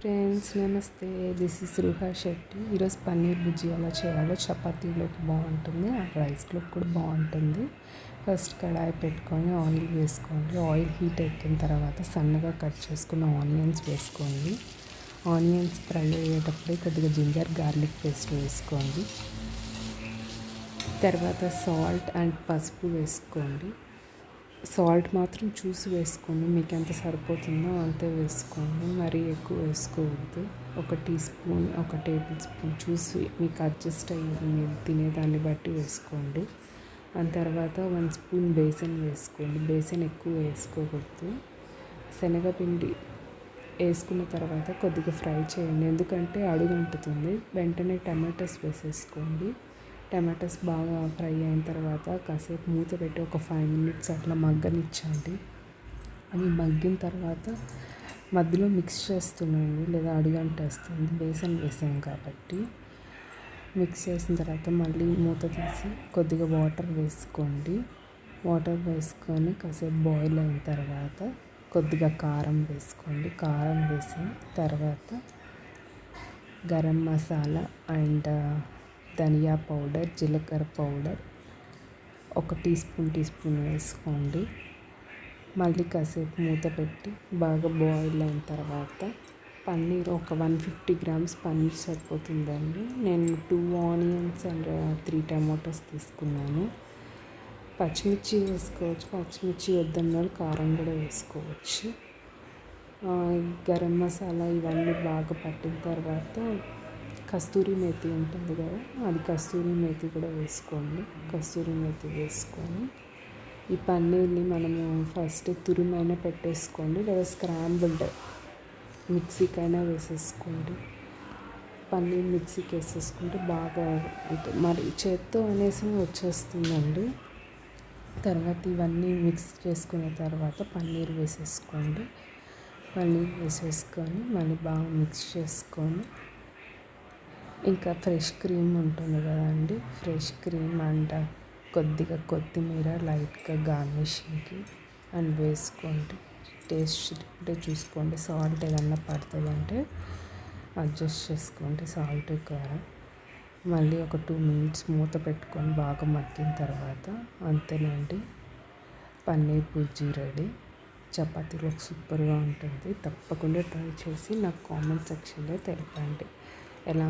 Friends నమస్తే, this is రుహా Shetty. ఈరోజు పన్నీర్ బుజ్జి ఎలా చేయాలో చపాతీలోకి బాగుంటుంది, రైస్లోకి కూడా బాగుంటుంది. ఫస్ట్ కడాయి పెట్టుకొని ఆయిల్ వేసుకోండి. ఆయిల్ హీట్ ఎక్కిన తర్వాత సన్నగా కట్ చేసుకున్న ఆనియన్స్ వేసుకోండి. ఆనియన్స్ ఫ్రై అయ్యేటప్పుడే కొద్దిగా జింజర్ గార్లిక్ పేస్ట్ వేసుకోండి. తర్వాత సాల్ట్ అండ్ పసుపు వేసుకోండి. సాల్ట్ మాత్రం చూసి వేసుకోండి, మీకు ఎంత సరిపోతుందో అంతే వేసుకోండి, మరీ ఎక్కువ వేసుకోవద్దు. ఒక టీ స్పూన్, ఒక టేబుల్ స్పూన్ చూసి మీకు అడ్జస్ట్ అయ్యేది మీరు తినేదాన్ని బట్టి వేసుకోండి. ఆ తర్వాత 1 స్పూన్ బేసన్ వేసుకోండి. బేసన్ ఎక్కువ వేసుకోకూడదు. శనగపిండి వేసుకున్న తర్వాత కొద్దిగా ఫ్రై చేయండి, ఎందుకంటే అడుగంటుతుంది. వెంటనే టమాటోస్ వేసేసుకోండి. టమాటోస్ బాగా ఫ్రై అయిన తర్వాత కాసేపు మూత పెట్టి ఒక 5 minutes అట్లా మగ్గనిచ్చండి. అవి మగ్గిన తర్వాత మధ్యలో మిక్స్ చేస్తుండండి, లేదా అడుగంటేస్తుంది. బేసన్ వేసాం కాబట్టి మిక్స్ చేసిన తర్వాత మళ్ళీ మూత తీసి కొద్దిగా వాటర్ వేసుకోండి. వాటర్ వేసుకొని కాసేపు బాయిల్ అయిన తర్వాత కొద్దిగా కారం వేసుకోండి. కారం వేసిన తర్వాత గరం మసాలా అండ్ ధనియా పౌడర్, జీలకర్ర పౌడర్ ఒక టీ స్పూన్ వేసుకోండి. మళ్ళీ కాసేపు మూత పెట్టి బాగా బాయిల్ అయిన తర్వాత పన్నీర్ ఒక 150 grams పన్నీర్ సరిపోతుందండి. నేను 2 onions అండ్ 3 tomatoes తీసుకున్నాను. పచ్చిమిర్చి వేసుకోవచ్చు, పచ్చిమిర్చి వద్దన్న వాళ్ళు కారం కూడా వేసుకోవచ్చు. గరం మసాలా ఇవన్నీ బాగా పట్టిన తర్వాత కస్తూరి మేతి ఉంటుంది కదా, అది కస్తూరి మేతి కూడా వేసుకోండి. కస్తూరి మేతి వేసుకొని ఈ పన్నీర్ని మనము ఫస్ట్ తురుమైనా పెట్టేసుకోండి, లేదా స్క్రాంబుల్డ్ మిక్సీకైనా వేసేసుకోండి. పన్నీర్ మిక్సీకి వేసేసుకుంటే బాగా మరి చేత్తో అనేసి వచ్చేస్తుందండి. తర్వాత ఇవన్నీ మిక్స్ చేసుకున్న తర్వాత పన్నీర్ వేసేసుకోండి. పన్నీర్ వేసేసుకొని మళ్ళీ బాగా మిక్స్ చేసుకొని ఇంకా ఫ్రెష్ క్రీమ్ ఉంటుంది కదండి, ఫ్రెష్ క్రీమ్ అండ్ కొద్దిగా కొత్తిమీర లైట్గా గార్నిషింగ్కి అండ్ వేసుకోండి. టేస్ట్ చూసుకోండి, సాల్ట్ ఏదన్నా పడుతుందంటే అడ్జస్ట్ చేసుకోండి, సాల్ట్ కారం. మళ్ళీ ఒక 2 minutes మూత పెట్టుకొని బాగా మగ్గిన తర్వాత అంతేనండి, పన్నీర్ బుర్జీ రెడీ. చపాతీలోకి సూపర్గా ఉంటుంది. తప్పకుండా ట్రై చేసి నాకు కామెంట్ సెక్షన్లో తెలపండి ఎలా